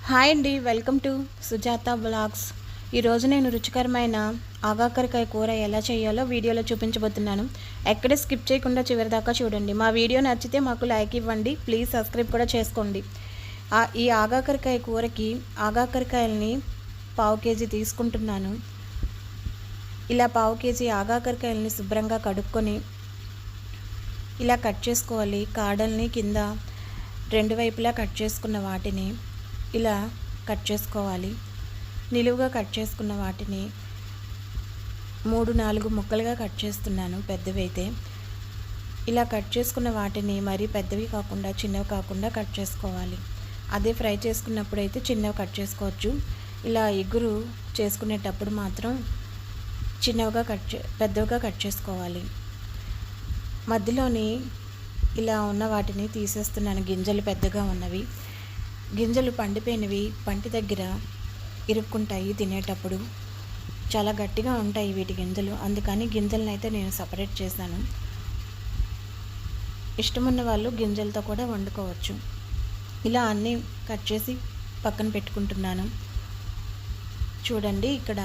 Hi అండి, welcome to Sujatha blogs. ఈరోజు నేను రుచికరమైన ఆగాకరకాయ కూర ఎలా చేయాలో వీడియోలో చూపించబోతున్నాను. ఎక్కడ స్కిప్ చేయకుండా చివరి దాకా చూడండి. మా వీడియో నచ్చితే మాకు లైక్ ఇవ్వండి, ప్లీజ్ సబ్స్క్రైబ్ కూడా చేసుకోండి. ఈ ఆగాకరకాయ కూరకి ఆగాకరకాయలని పావు కేజీ తీసుకుంటున్నాను. ఇలా పావు కేజీ ఆగాకరకాయలని శుభ్రంగా కడుక్కొని ఇలా కట్ చేసుకోవాలి. కాడల్ని కింద రెండు వైపులా కట్ చేసుకున్న వాటిని ఇలా కట్ చేసుకోవాలి. నిలువుగా కట్ చేసుకున్న వాటిని 3-4 ముక్కలుగా కట్ చేస్తున్నాను, పెద్దవి అయితే. ఇలా కట్ చేసుకున్న వాటిని మరీ పెద్దవి కాకుండా చిన్నవి కాకుండా కట్ చేసుకోవాలి. అదే ఫ్రై చేసుకున్నప్పుడు అయితే చిన్నవి కట్ చేసుకోవచ్చు. ఇలా ఎగురు చేసుకునేటప్పుడు మాత్రం చిన్నవిగా పెద్దవిగా కట్ చేసుకోవాలి. మధ్యలోని ఇలా ఉన్న వాటిని తీసేస్తున్నాను, గింజలు పెద్దగా ఉన్నవి. గింజలు పండిపోయినవి పంటి దగ్గర ఇరుక్కుంటాయి, తినేటప్పుడు చాలా గట్టిగా ఉంటాయి వీటి గింజలు. అందుకని గింజలను అయితే నేను సపరేట్ చేశాను. ఇష్టమున్న వాళ్ళు గింజలతో కూడా వండుకోవచ్చు. ఇలా అన్నీ కట్ చేసి పక్కన పెట్టుకుంటున్నాను. చూడండి, ఇక్కడ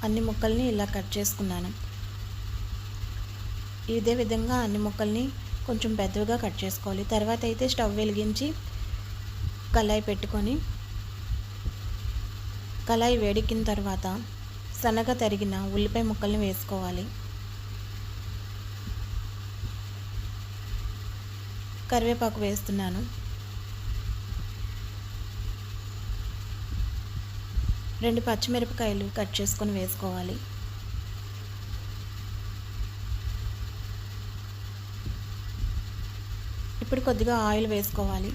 అన్ని ముక్కల్ని ఇలా కట్ చేసుకున్నాను. ఇదే విధంగా అన్ని ముక్కల్ని కొంచెం పెద్దవిగా కట్ చేసుకోవాలి. తర్వాత అయితే స్టవ్ వెలిగించి కళాయి పెట్టుకొని, కళాయి వేడెక్కిన తర్వాత సన్నగా తరిగిన ఉల్లిపాయ ముక్కల్ని వేసుకోవాలి. కరివేపాకు వేస్తున్నాను. 2 పచ్చిమిరపకాయలు కట్ చేసుకొని వేసుకోవాలి. ఇప్పుడు కొద్దిగా ఆయిల్ వేసుకోవాలి.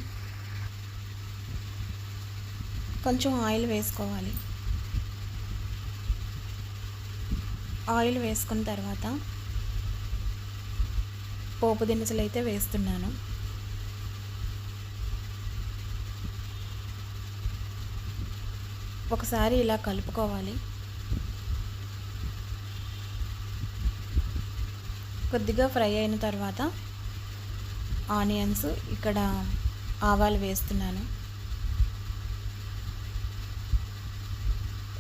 కొంచెం ఆయిల్ వేసుకోవాలి. ఆయిల్ వేసుకున్న తర్వాత పోపు దినుసులు అయితే వేస్తున్నాను. ఒకసారి ఇలా కలుపుకోవాలి. కొద్దిగా ఫ్రై అయిన తర్వాత ఆనియన్స్, ఇక్కడ ఆవాలు వేస్తున్నాను.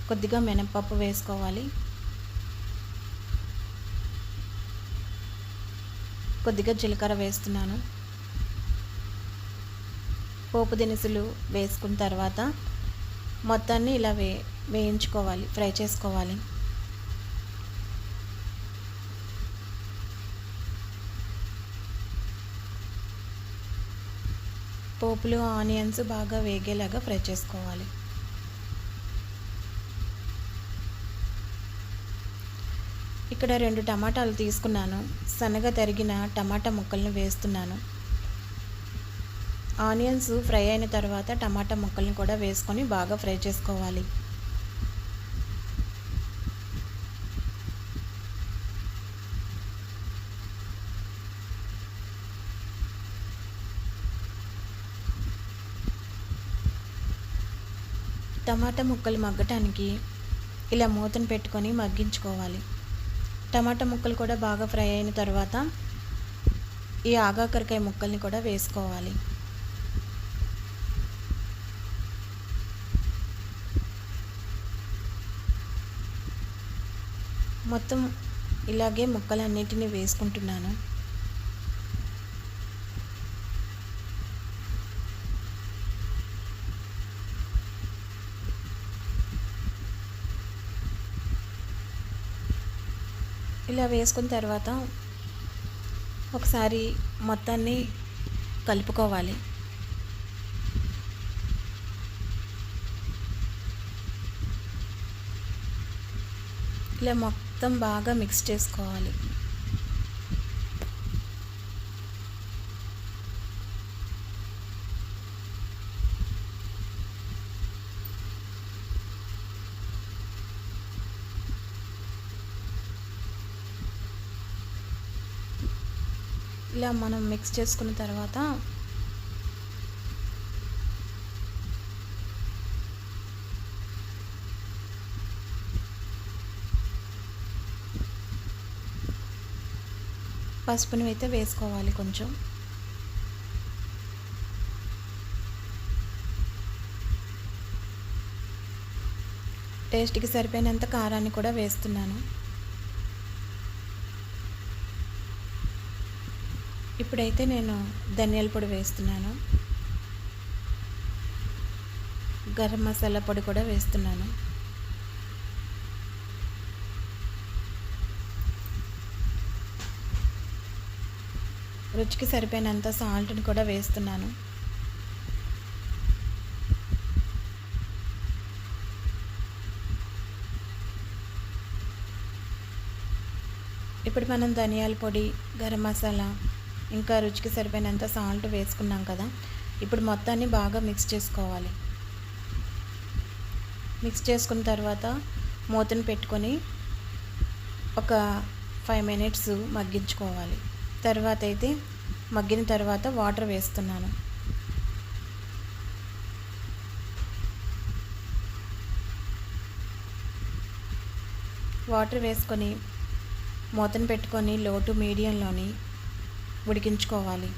కొద్దిగా మినపప్పు వేసుకోవాలి. కొద్దిగా జీలకర్ర వేస్తున్నాను. పోపు దినుసులు వేసుకున్న తర్వాత మొత్తాన్ని ఇలా వేయించుకోవాలి, ఫ్రై చేసుకోవాలి. పోపులు ఆనియన్స్ బాగా వేగేలాగా ఫ్రై చేసుకోవాలి. ఇక్కడ 2 టమాటాలు తీసుకున్నాను. సన్నగా తరిగిన టమాటా ముక్కలను వేస్తున్నాను. ఆనియన్స్ ఫ్రై అయిన తర్వాత టమాటా ముక్కల్ని కూడా వేసుకొని బాగా ఫ్రై చేసుకోవాలి. టమాటా ముక్కలు మగ్గటానికి ఇలా మూతను పెట్టుకొని మగ్గించుకోవాలి. టమాటా ముక్కలు కూడా బాగా ఫ్రై అయిన తర్వాత ఈ ఆగాకరకాయ ముక్కల్ని కూడా వేసుకోవాలి. మొత్తం ఇలాగే ముక్కలన్నిటిని వేసుకుంటున్నాను. ఇలా వేసుకున్న తర్వాత ఒకసారి మొత్తాన్ని కలుపుకోవాలి. ఇలా మొత్తం బాగా మిక్స్ చేసుకోవాలి. ఇలా మనం మిక్స్ చేసుకున్న తర్వాత పసుపుని అయితే వేసుకోవాలి కొంచెం. టేస్ట్కి సరిపోయినంత కారాన్ని కూడా వేస్తున్నాను. ఇప్పుడైతే నేను ధనియాల పొడి వేస్తున్నాను, గరం మసాలా పొడి కూడా వేస్తున్నాను. రుచికి సరిపోయినంత సాల్ట్ని కూడా వేస్తున్నాను. ఇప్పుడు మనం ధనియాల పొడి, గరం మసాలా, ఇంకా రుచికి సరిపోయినంత సాల్ట్ వేసుకున్నాం కదా. ఇప్పుడు మొత్తాన్ని బాగా మిక్స్ చేసుకోవాలి. మిక్స్ చేసుకున్న తర్వాత మూతను పెట్టుకొని ఒక 5 మినిట్స్ మగ్గించుకోవాలి. తర్వాత అయితే మగ్గిన తర్వాత వాటర్ వేస్తున్నాను. వాటర్ వేసుకొని మూతను పెట్టుకొని లో టు మీడియంలోని ఉడికించుకోవాలి.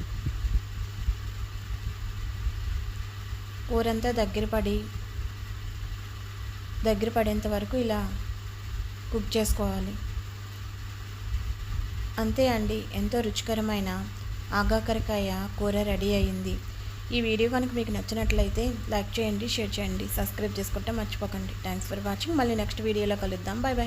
కూరంతా దగ్గర పడేంత వరకు ఇలా కుక్ చేసుకోవాలి. అంతే అండి, ఎంతో రుచికరమైన ఆగాకరకాయ కూర రెడీ అయ్యింది. ఈ వీడియో కనుక మీకు నచ్చినట్లయితే లైక్ చేయండి, షేర్ చేయండి, సబ్స్క్రైబ్ చేసుకుంటే మర్చిపోకండి. Thanks for watching. మళ్ళీ నెక్స్ట్ వీడియోలో కలుద్దాం. Bye bye.